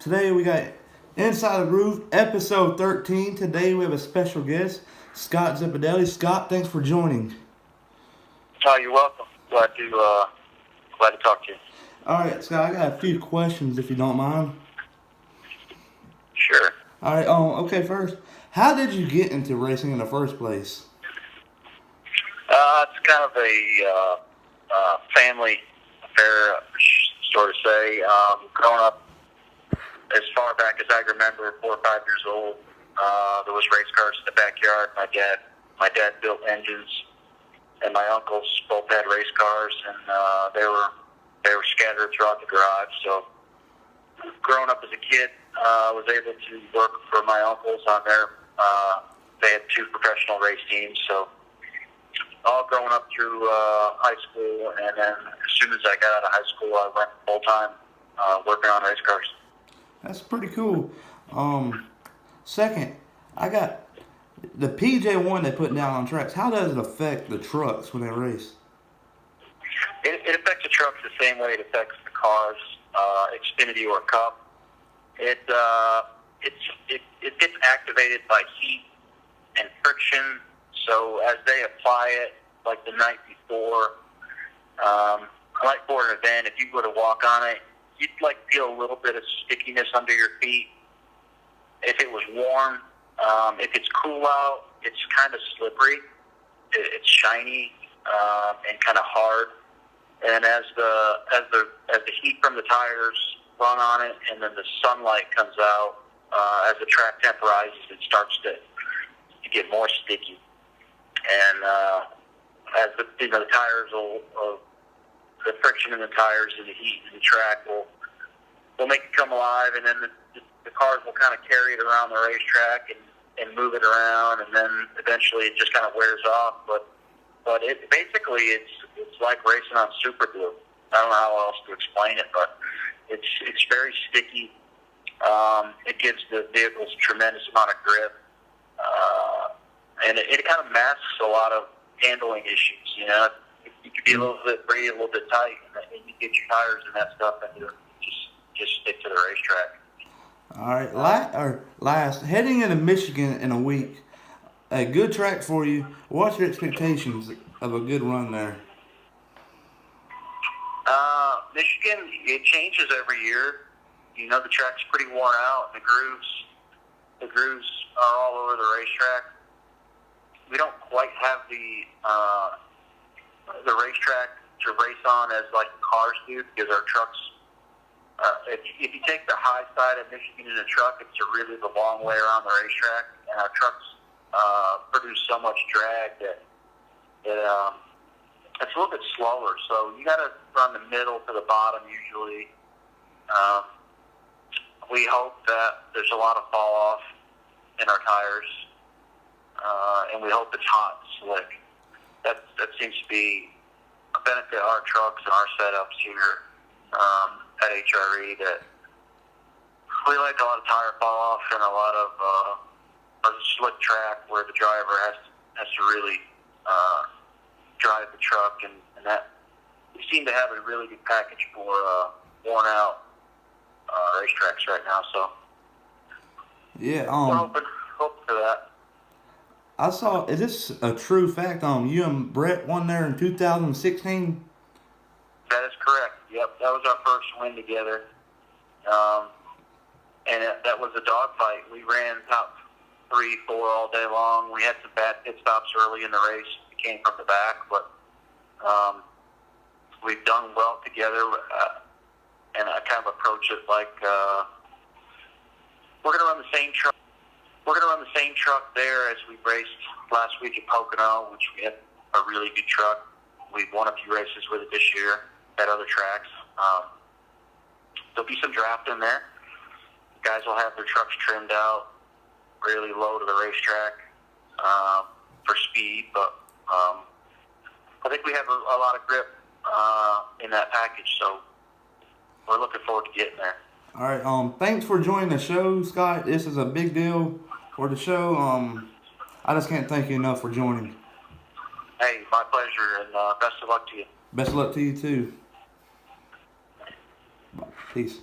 Today we got Inside the Groove, episode 13. Today we have a special guest, Scott Zipadelli. Scott, thanks for joining. Oh, you're welcome. Glad to talk to you. All right, Scott, I got a few questions if you don't mind. Sure. All right, okay, first, how did you get into racing in the first place? It's kind of a family affair, sort of say. Growing up, as far back as I remember, 4 or 5 years old, there was race cars in the backyard. My dad built engines, and my uncles both had race cars, and they were scattered throughout the garage. So, growing up as a kid, I was able to work for my uncles on their. They had 2 professional race teams, so all growing up through high school, and then as soon as I got out of high school, I went full time working on race cars. That's pretty cool. Second, I got the PJ1 they put down on tracks. How does it affect the trucks when they race? It affects the trucks the same way it affects the cars, Xfinity or Cup. It gets activated by heat and friction. So as they apply it, like the night before, like for an event, if you were to walk on it, you'd like feel a little bit of stickiness under your feet. If it was warm, if it's cool out, it's kind of slippery. It's shiny and kind of hard. And as the heat from the tires run on it, and then the sunlight comes out, as the track temp rises, it starts to get more sticky. And as the tires the friction in the tires and the heat in the track will make it come alive, and then the cars will kind of carry it around the racetrack and move it around, and then eventually it just kind of wears off. But it basically it's like racing on super glue. I don't know how else to explain it, but it's very sticky. It gives the vehicles a tremendous amount of grip. And it kind of masks a lot of handling issues, you know. You could be a little bit free, a little bit tight, and you get your tires and that stuff, and you just stick to the racetrack. All right, last, heading into Michigan in a week, a good track for you. What's your expectations of a good run there? Michigan, it changes every year. You know, the track's pretty worn out, and the grooves are all over the racetrack. We don't quite have the racetrack to race on as like cars do, because our trucks. If you take the high side of Michigan in a truck, it's really the long way around the racetrack, and our trucks produce so much drag that it's a little bit slower. So you got to run the middle to the bottom usually. We hope that there's a lot of fall off in our tires. And we hope it's hot and slick. That seems to be a benefit of our trucks and our setups here at HRE, that we like a lot of tire fall off and a lot of a slick track where the driver has to really drive the truck, and that we seem to have a really good package for worn out racetracks right now. So yeah, we're hoping for that. I saw, is this a true fact? You and Brett won there in 2016? That is correct. Yep, that was our first win together. And that was a dogfight. We ran top 3, 4 all day long. We had some bad pit stops early in the race. We came from the back, but we've done well together. And I kind of approach it like we're going to run the same truck. We're going to run the same truck there as we raced last week at Pocono, which we had a really good truck. We've won a few races with it this year at other tracks. There'll be some draft in there. Guys will have their trucks trimmed out really low to the racetrack for speed, but I think we have a lot of grip in that package, so we're looking forward to getting there. All right, thanks for joining the show, Scott. This is a big deal for the show. I just can't thank you enough for joining. Hey, my pleasure, and best of luck to you. Best of luck to you, too. Bye. Peace.